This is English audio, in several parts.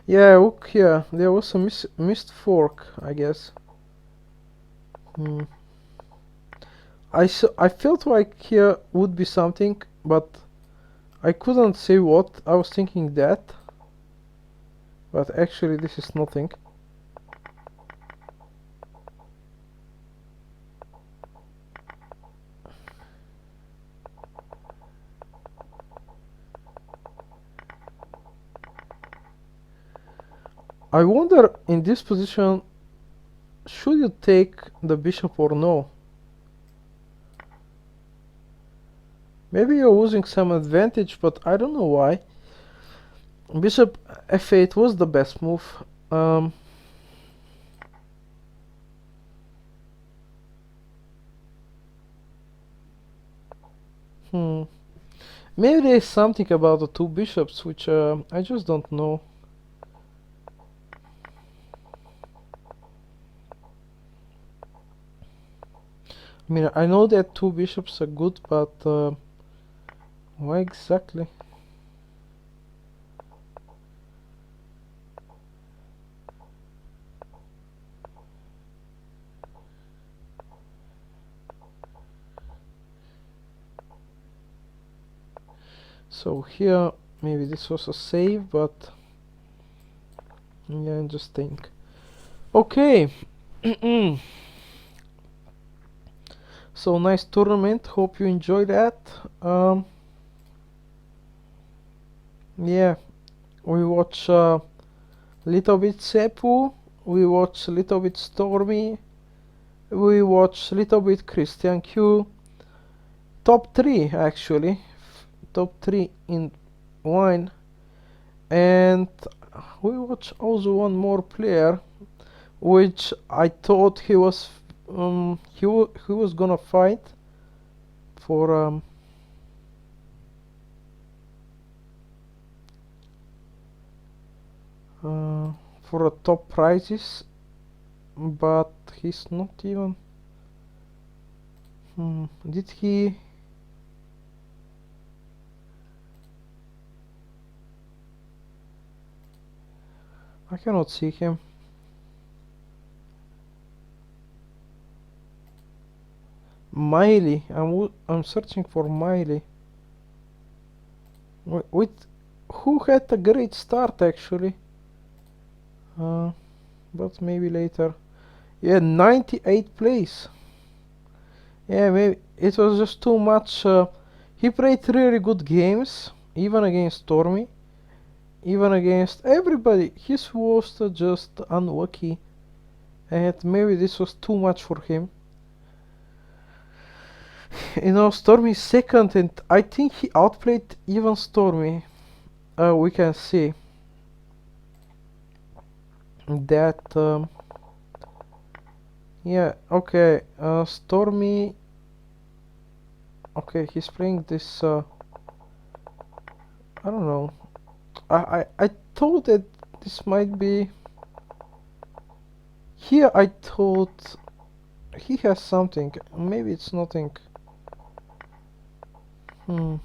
Yeah, look here. There was a missed fork, I guess. Hmm. I felt like here would be something, but I couldn't say what. I was thinking that, but actually this is nothing. I wonder in this position, should you take the bishop or no? Maybe you're losing some advantage, but I don't know why. Bishop f8 was the best move. Um, hmm. Maybe there's something about the two bishops which I just don't know. I mean, I know that two bishops are good, but why exactly? So here, maybe this was a save, but yeah, just think. Okay. So nice tournament. Hope you enjoy that. Yeah, we watch little bit Seppu. We watch little bit Stormy. We watch little bit Christian Q. Top three actually. Top three in wine. And we watch also one more player, which I thought he was he was gonna fight for for a top prizes, but he's not even. Did he? I cannot see him. Miley. I'm searching for Miley. With who had a great start actually. Uh, but maybe later. Yeah, 98 place. Yeah, maybe it was just too much. He played really good games, even against Stormy, even against everybody. His was just unlucky, and maybe this was too much for him. You know, Stormy second, and I think he outplayed even Stormy. We can see that. Yeah, okay. Stormy. Okay, he's playing this. I don't know. I thought that this might be. Here I thought he has something. Maybe it's nothing. Hmm.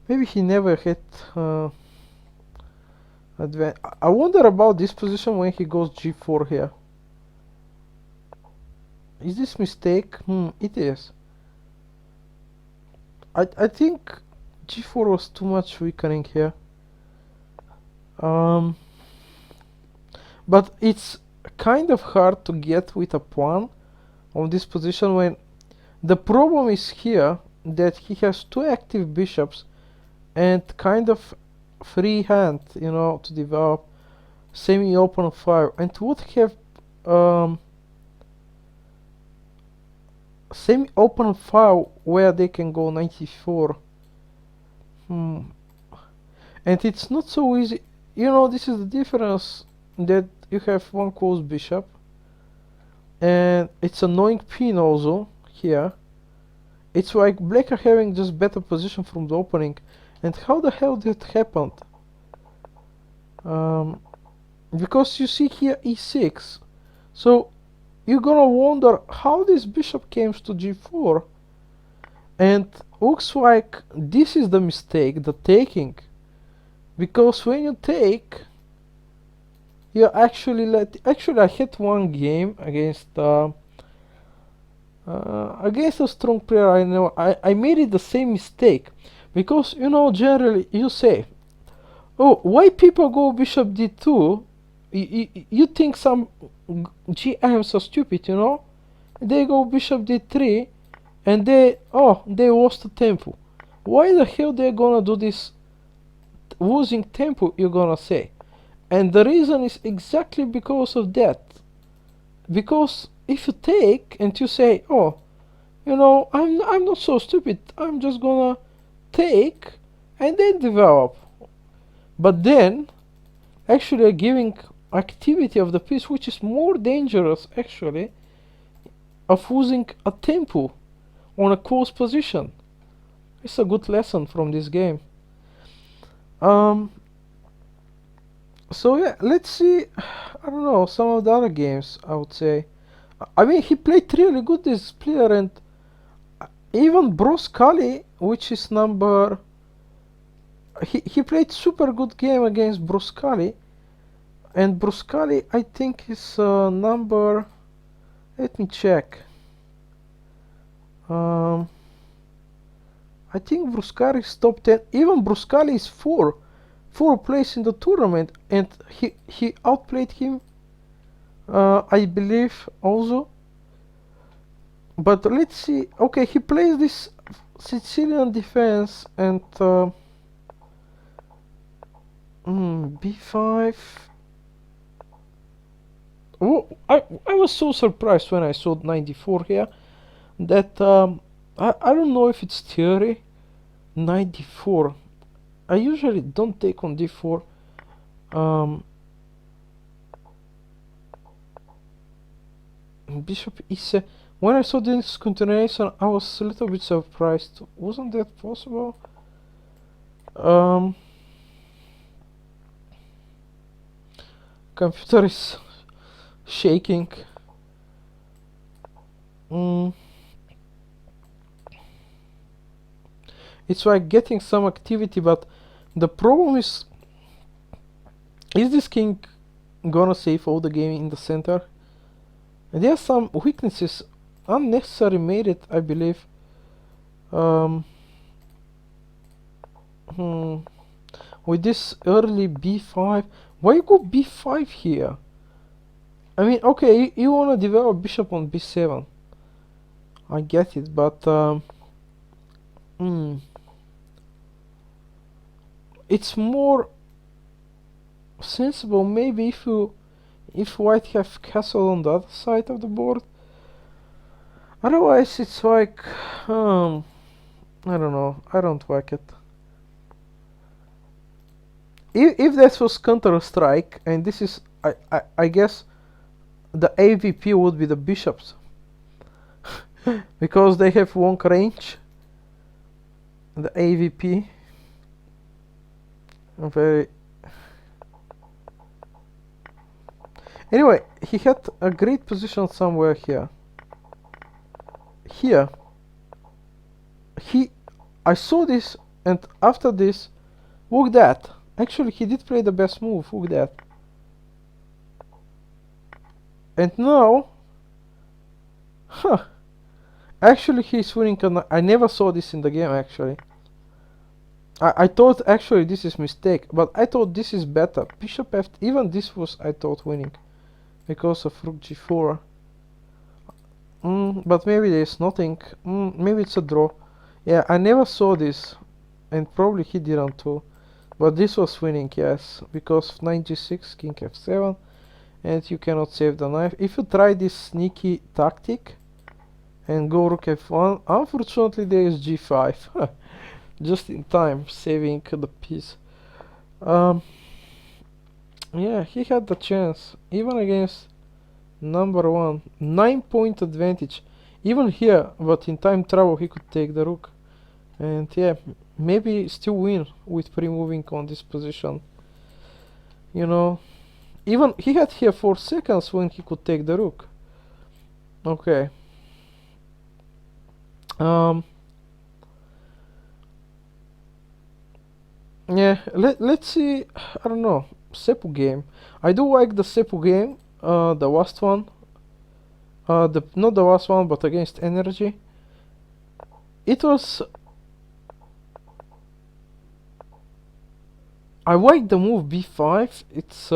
Maybe he never hit I wonder about this position when he goes g4 here. Is this mistake? It is. I think g4 was too much weakening here. But it's kind of hard to get with a pawn on this position when the problem is here that he has two active bishops and kind of free hand, you know, to develop semi-open file, and would have semi-open file where they can go 94. And it's not so easy. You know, this is the difference, that you have one closed bishop, and it's annoying pin also here. It's like black are having just better position from the opening. And how the hell did it happen? Because you see here e6, so you're gonna wonder how this bishop came to g4, and looks like this is the mistake, the taking, because when you take, Yeah, actually I had one game against a strong player. I know I made it the same mistake, because generally you say, oh, why people go bishop d2? You think some GMs are stupid, They go bishop d3, and they lost the tempo. Why the hell they're gonna do this losing tempo, you're gonna say? And the reason is exactly because of that. Because if you take and you say, oh, I'm not so stupid, I'm just gonna take and then develop. But then, actually giving activity of the piece, which is more dangerous actually, of losing a tempo on a close position. It's a good lesson from this game. Um, so yeah, let's see. I don't know, some of the other games, I would say. I mean, he played really good, this player, and even Bruscali, which is number. He played super good game against Bruscali, and Bruscali I think is number. Let me check. Um, I think Bruscali is top 10. Even Bruscali is four place in the tournament, and he outplayed him. I believe also. But let's see. Okay, he plays this Sicilian defense and b5. Oh, I was so surprised when I saw 94 here that I don't know if it's theory. 94. I usually don't take on d4. Um, Bishop e7. When I saw this continuation, I was a little bit surprised. Wasn't that possible? Um, Computer is shaking. Mm, it's like getting some activity, but the problem is this king gonna save all the game in the center? And there are some weaknesses, unnecessary made it, I believe. Um, hmm, with this early b5, why you go b5 here? I mean, okay, you wanna develop bishop on b7. I get it, but hmm, it's more sensible maybe if white have castle on the other side of the board. Otherwise, it's like I don't know. I don't like it. If that was Counter Strike, and this is, I guess, the AVP would be the bishops, because they have long range. The AVP, very. Anyway, he had a great position somewhere here. Here, I saw this, and after this, look that. Actually, he did play the best move. Look that. And now, huh? Actually, he's winning. I never saw this in the game. Actually, I thought actually this is mistake, but I thought this is better. Bishop f. Even this was, I thought, winning because of rook g4. But maybe there's nothing. Maybe it's a draw. Yeah, I never saw this, and probably he didn't too. But this was winning, yes, because of knight g6, king f7, and you cannot save the knife. If you try this sneaky tactic and go rook f1, unfortunately there is g5. Just in time, saving the piece. Yeah, he had the chance, even against number one. 9-point advantage. Even here, but in time trouble, he could take the rook. And yeah, maybe still win with pre-moving on this position. Even he had here 4 seconds when he could take the rook. Okay. Yeah, let's see. I don't know. Seppu game. I do like the Seppu game, the last one. Not the last one, but against Energy. It was. I like the move b5. It's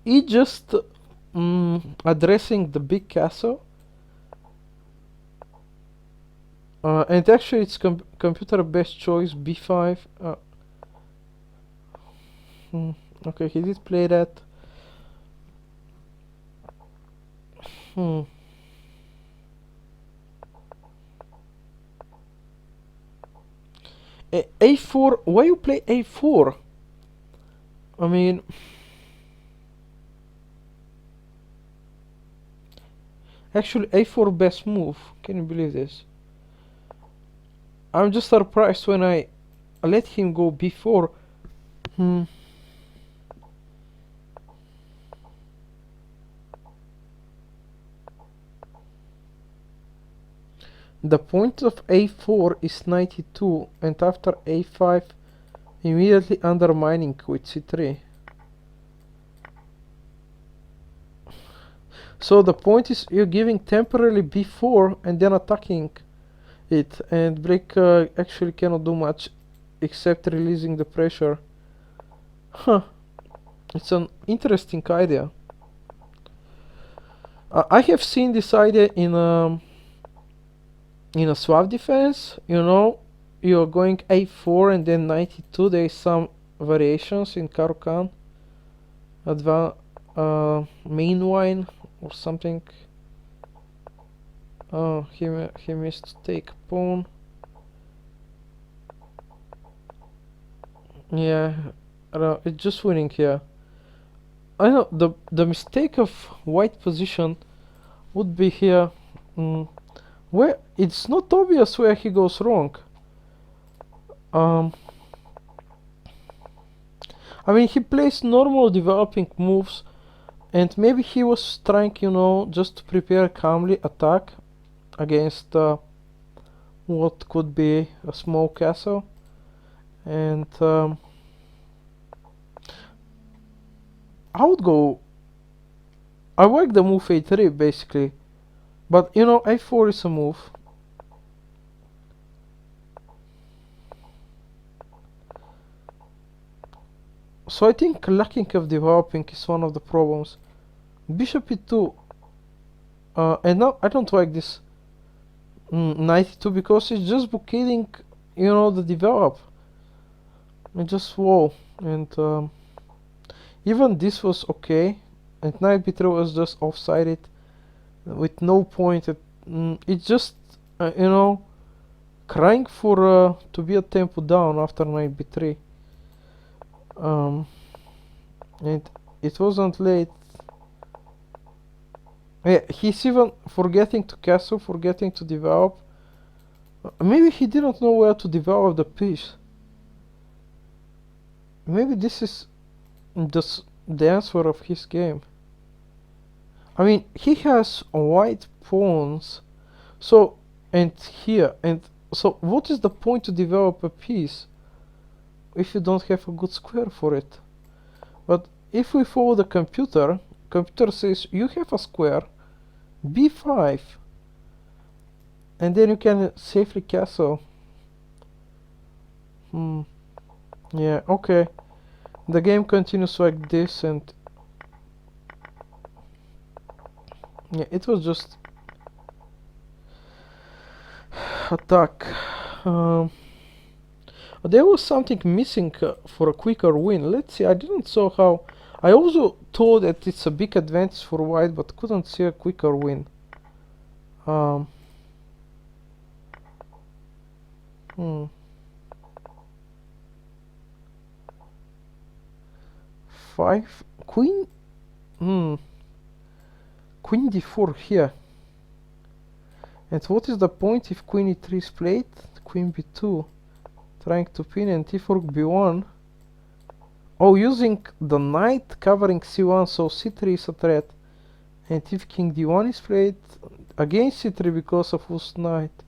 it just addressing the big castle. And actually, it's computer best choice b5. Okay, he did play that. A4. Why you play A4? I mean, actually, A4 best move. Can you believe this? I'm just surprised when I let him go B4. The point of A4 is 92, and after A5, immediately undermining with C3. So the point is you're giving temporarily B4 and then attacking it, and Brick actually cannot do much except releasing the pressure. Huh. It's an interesting idea. I have seen this idea in a swap defense. You know, you're going A4 and then 92. There is some variations in Caro-Kann. Main wine or something. Oh, he missed take pawn. Yeah, it's just winning here. I know the mistake of white position would be here, where it's not obvious where he goes wrong. I mean, he plays normal developing moves, and maybe he was trying, you know, just to prepare calmly attack against what could be a small castle, and I would go. I like the move A3 basically, but you know, A4 is a move. So I think lacking of developing is one of the problems. Bishop E2, and now I don't like this 92 because it's just blockading, you know, the develop. It just whoa, and even this was okay, and knight b3 was just offsided with no point. It's just you know, crying for to be a tempo down after knight b3. And it wasn't late. Yeah, he's even forgetting to castle, forgetting to develop. Maybe he didn't know where to develop the piece. Maybe this is the answer of his game. I mean, he has white pawns, so, and here, and so what is the point to develop a piece if you don't have a good square for it? But if we follow the computer says you have a square, b5, and then you can safely castle. Yeah, okay. The game continues like this, and yeah, it was just attack. There was something missing for a quicker win. Let's see, I didn't saw how. I also thought that it's a big advantage for white, but couldn't see a quicker win. Five queen. Queen d4 here. And what is the point if queen e3 is played? Queen b2, trying to pin, and if rook b1. Oh, using the knight covering c1, so c3 is a threat. And if king d1 is played, again c3 because of whose knight.